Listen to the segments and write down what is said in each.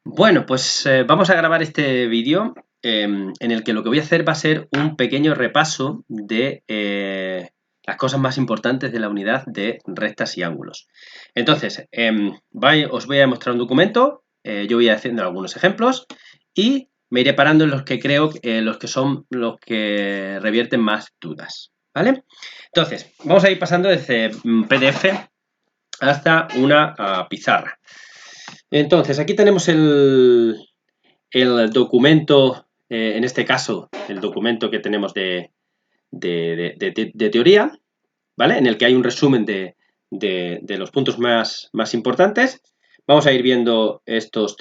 Bueno, pues vamos a grabar este vídeo en el que lo que voy a hacer va a ser un pequeño repaso de las cosas más importantes de la unidad de rectas y ángulos. Entonces, os voy a mostrar un documento, yo voy haciendo algunos ejemplos y me iré parando en los que creo los que son los que revierten más dudas, ¿vale? Entonces, vamos a ir pasando desde PDF hasta una pizarra. Entonces, aquí tenemos el documento, en este caso, el documento que tenemos de teoría, ¿vale? En el que hay un resumen de los puntos más importantes. Vamos a ir viendo estos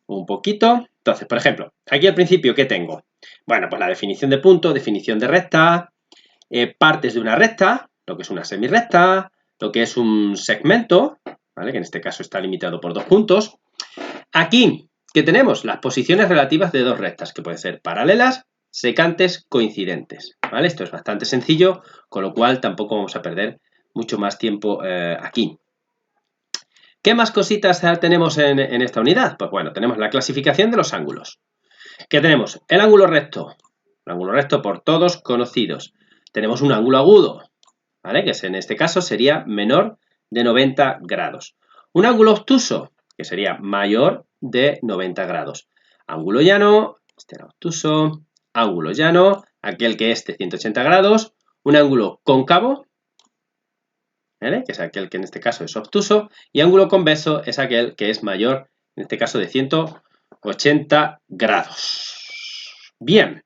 un poquito. Entonces, por ejemplo, aquí al principio, ¿qué tengo? Bueno, pues la definición de punto, definición de recta, partes de una recta, lo que es una semirrecta, lo que es un segmento, ¿vale? Que en este caso está limitado por 2 puntos. Aquí, ¿qué tenemos? Las posiciones relativas de dos rectas, que pueden ser paralelas, secantes, coincidentes, ¿vale? Esto es bastante sencillo, con lo cual tampoco vamos a perder mucho más tiempo aquí. ¿Qué más cositas tenemos en esta unidad? Pues bueno, tenemos la clasificación de los ángulos. ¿Qué tenemos? El ángulo recto por todos conocidos. Tenemos un ángulo agudo, ¿vale? Que en este caso sería menor de 90 grados. Un ángulo obtuso, que sería mayor de 90 grados. Ángulo llano, este era obtuso. Ángulo llano, aquel que es de 180 grados. Un ángulo cóncavo, ¿vale? Que es aquel que en este caso es obtuso. Y ángulo convexo es aquel que es mayor, en este caso de 180 grados. Bien.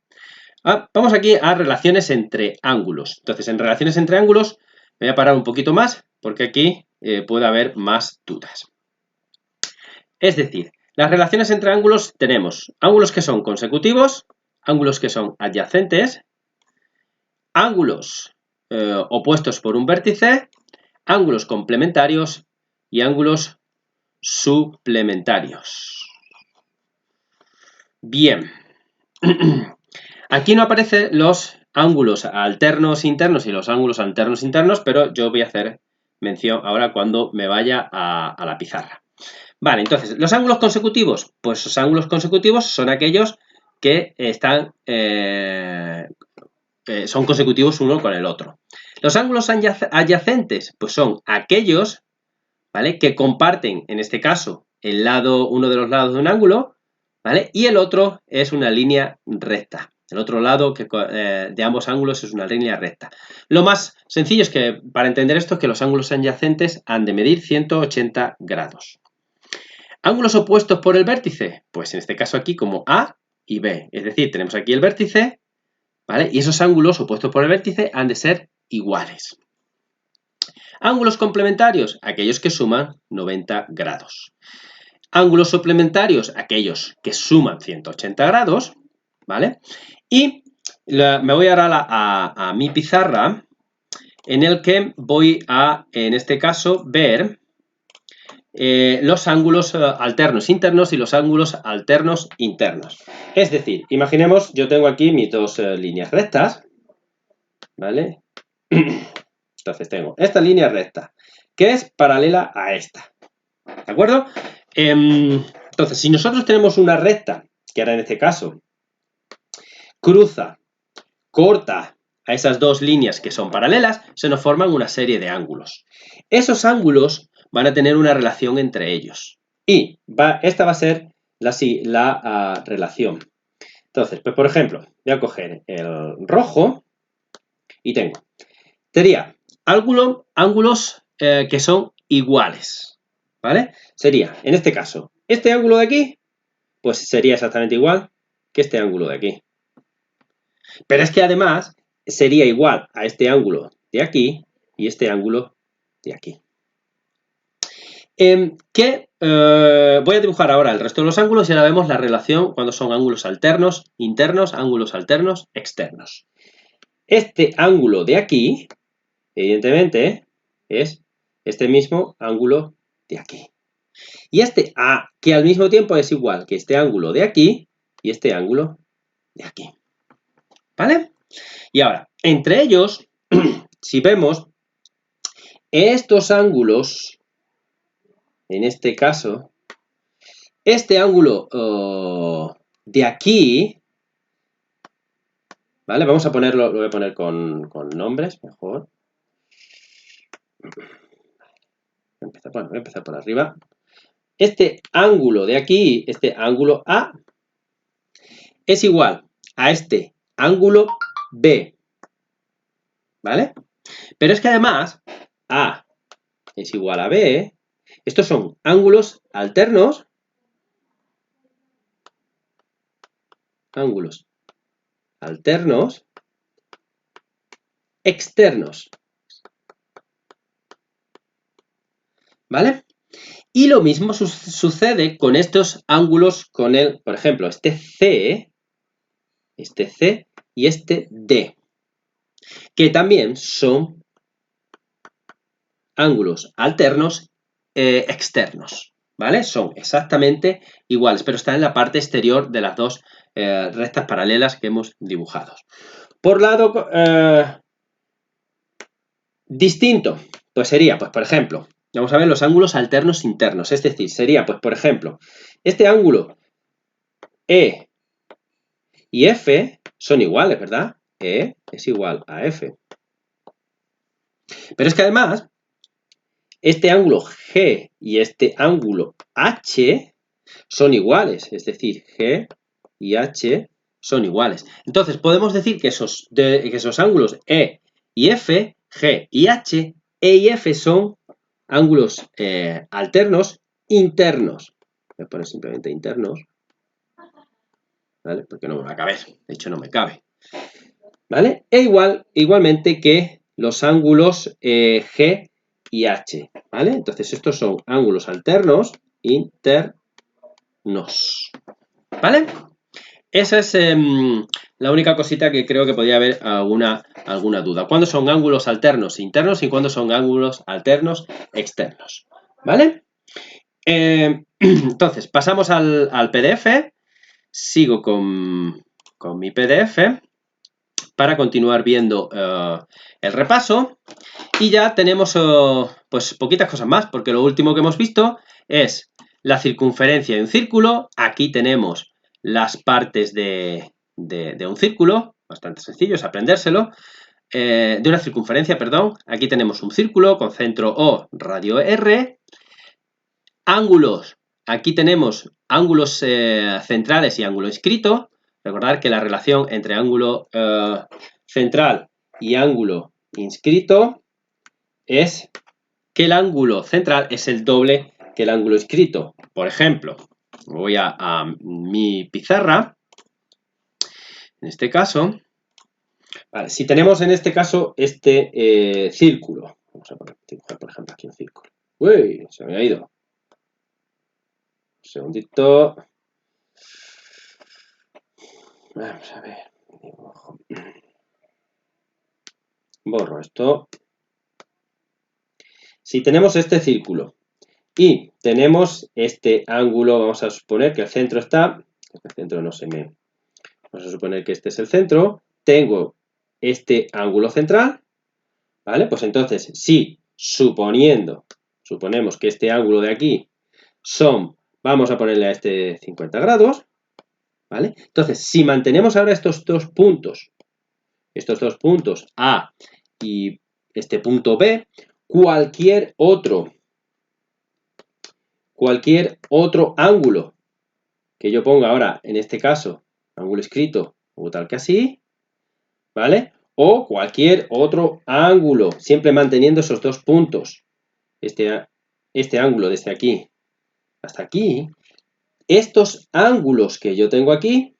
Vamos aquí a relaciones entre ángulos. Entonces, en relaciones entre ángulos, me voy a parar un poquito más, porque aquí puede haber más dudas. Es decir, las relaciones entre ángulos tenemos ángulos que son consecutivos, ángulos que son adyacentes, ángulos opuestos por un vértice, ángulos complementarios y ángulos suplementarios. Bien. Aquí no aparecen los ángulos alternos internos y los ángulos alternos internos, pero yo voy a hacer mención ahora cuando me vaya a la pizarra. Vale, entonces, ¿los ángulos consecutivos? Pues los ángulos consecutivos son aquellos que son consecutivos uno con el otro. Los ángulos adyacentes, pues son aquellos, ¿vale?, que comparten, en este caso, uno de los lados de un ángulo, ¿vale? Y el otro es una línea recta. El otro lado de ambos ángulos es una línea recta. Lo más sencillo es que, para entender esto, que los ángulos adyacentes han de medir 180 grados. ¿Ángulos opuestos por el vértice? Pues en este caso aquí como A y B. Es decir, tenemos aquí el vértice, ¿vale? Y esos ángulos opuestos por el vértice han de ser iguales. Ángulos complementarios, aquellos que suman 90 grados. Ángulos suplementarios, aquellos que suman 180 grados, ¿vale? Y me voy ahora a mi pizarra, en el que voy a, en este caso, ver los ángulos alternos internos y los ángulos alternos internos. Es decir, imaginemos, yo tengo aquí mis dos líneas rectas, ¿vale? Entonces tengo esta línea recta, que es paralela a esta, ¿de acuerdo? Entonces, si nosotros tenemos una recta, que ahora en este caso corta a esas dos líneas que son paralelas, se nos forman una serie de ángulos. Esos ángulos van a tener una relación entre ellos. Y esta va a ser la relación. Entonces, pues por ejemplo, voy a coger el rojo y tendría ángulos que son iguales, ¿vale? Sería, en este caso, este ángulo de aquí, pues sería exactamente igual que este ángulo de aquí. Pero es que además sería igual a este ángulo de aquí y este ángulo de aquí. Voy a dibujar ahora el resto de los ángulos y ahora vemos la relación cuando son ángulos alternos internos, ángulos alternos externos. Este ángulo de aquí, evidentemente, es este mismo ángulo de aquí. Y este A, que al mismo tiempo es igual que este ángulo de aquí y este ángulo de aquí. ¿Vale? Y ahora, entre ellos, si vemos, estos ángulos, en este caso, este ángulo de aquí, ¿vale? Vamos a ponerlo, lo voy a poner con nombres, mejor. Voy a empezar por arriba. Este ángulo de aquí, este ángulo A, es igual a este ángulo B, ¿vale? Pero es que además A es igual a B. Estos son ángulos alternos. Ángulos alternos externos. ¿Vale? Y lo mismo sucede con estos ángulos con el, por ejemplo, este C y este D, que también son ángulos alternos externos, ¿vale? Son exactamente iguales, pero están en la parte exterior de las dos rectas paralelas que hemos dibujado. Por lado distinto, pues sería, pues por ejemplo, vamos a ver los ángulos alternos internos, es decir, sería, pues por ejemplo, este ángulo E y F son iguales, ¿verdad? E es igual a F. Pero es que además, este ángulo G y este ángulo H son iguales, es decir, G y H son iguales. Entonces, podemos decir que esos ángulos E y F, G y H, E y F son ángulos alternos internos. Voy a poner simplemente internos, ¿vale? Porque no me va a caber, de hecho no me cabe. ¿Vale? E igualmente que los ángulos G y H, ¿vale? Entonces estos son ángulos alternos internos, ¿vale? Esa es la única cosita que creo que podría haber alguna duda. ¿Cuándo son ángulos alternos internos y cuándo son ángulos alternos externos? ¿Vale? Entonces, pasamos al PDF. Sigo con mi PDF para continuar viendo el repaso. Y ya tenemos pues poquitas cosas más, porque lo último que hemos visto es la circunferencia de un círculo. Aquí tenemos las partes de un círculo, bastante sencillo, es aprendérselo. De una circunferencia, perdón. Aquí tenemos un círculo con centro O, radio R. Ángulos. Aquí tenemos ángulos centrales y ángulo inscrito. Recordad que la relación entre ángulo central y ángulo inscrito es que el ángulo central es el doble que el ángulo inscrito. Por ejemplo, voy a mi pizarra. En este caso, vale, si tenemos en este caso este círculo. Vamos a dibujar, por ejemplo, aquí un círculo. ¡Uy! Se me ha ido. Un segundito. Vamos a ver. Borro esto. Si tenemos este círculo y tenemos este ángulo, vamos a suponer que el centro está, el centro no se me... Vamos a suponer que este es el centro, tengo este ángulo central, ¿vale? Pues entonces, si suponemos que este ángulo de aquí son, vamos a ponerle a este 50 grados, ¿vale? Entonces, si mantenemos ahora estos dos puntos A y este punto B, cualquier otro ángulo que yo ponga ahora, en este caso, ángulo escrito o tal que así, ¿vale? O cualquier otro ángulo, siempre manteniendo esos dos puntos, este ángulo desde aquí hasta aquí, estos ángulos que yo tengo aquí,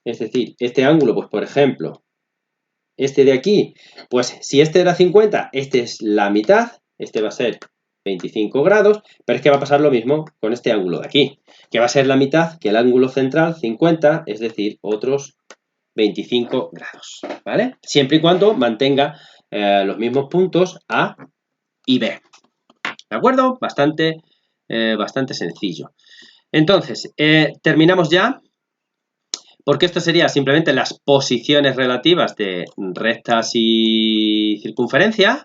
es decir, este ángulo, pues por ejemplo, este de aquí, pues si este era 50, este es la mitad, este va a ser 25 grados, pero es que va a pasar lo mismo con este ángulo de aquí, que va a ser la mitad que el ángulo central, 50, es decir, otros 25 grados, ¿vale? Siempre y cuando mantenga los mismos puntos A y B, ¿de acuerdo? Bastante sencillo. Entonces, terminamos ya, porque esto sería simplemente las posiciones relativas de rectas y circunferencia,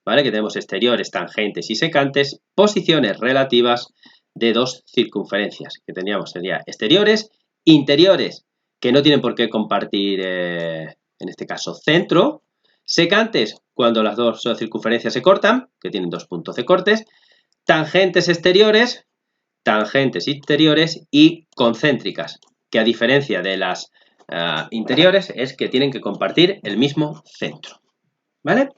¿vale? Que tenemos exteriores, tangentes y secantes, posiciones relativas de dos circunferencias que teníamos. Sería exteriores, interiores, que no tienen por qué compartir, en este caso, centro. Secantes, cuando las dos circunferencias se cortan, que tienen dos puntos de cortes. Tangentes exteriores, tangentes interiores y concéntricas, que a diferencia de las interiores es que tienen que compartir el mismo centro. ¿Vale?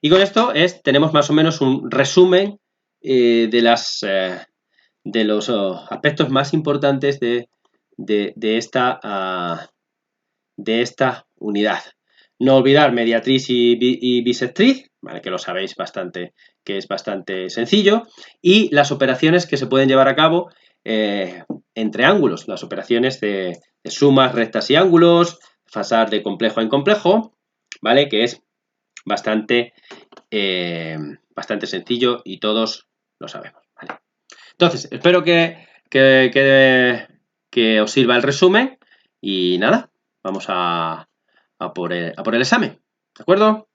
Y con esto tenemos más o menos un resumen de los aspectos más importantes de esta unidad. No olvidar mediatriz y bisectriz, ¿vale? Que lo sabéis bastante, que es bastante sencillo, y las operaciones que se pueden llevar a cabo entre ángulos, las operaciones de sumas, rectas y ángulos, pasar de complejo en complejo, ¿vale? Que es bastante sencillo y todos lo sabemos, ¿vale? Entonces, espero que os sirva el resumen y nada, vamos a por el examen, ¿de acuerdo?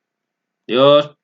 Adiós.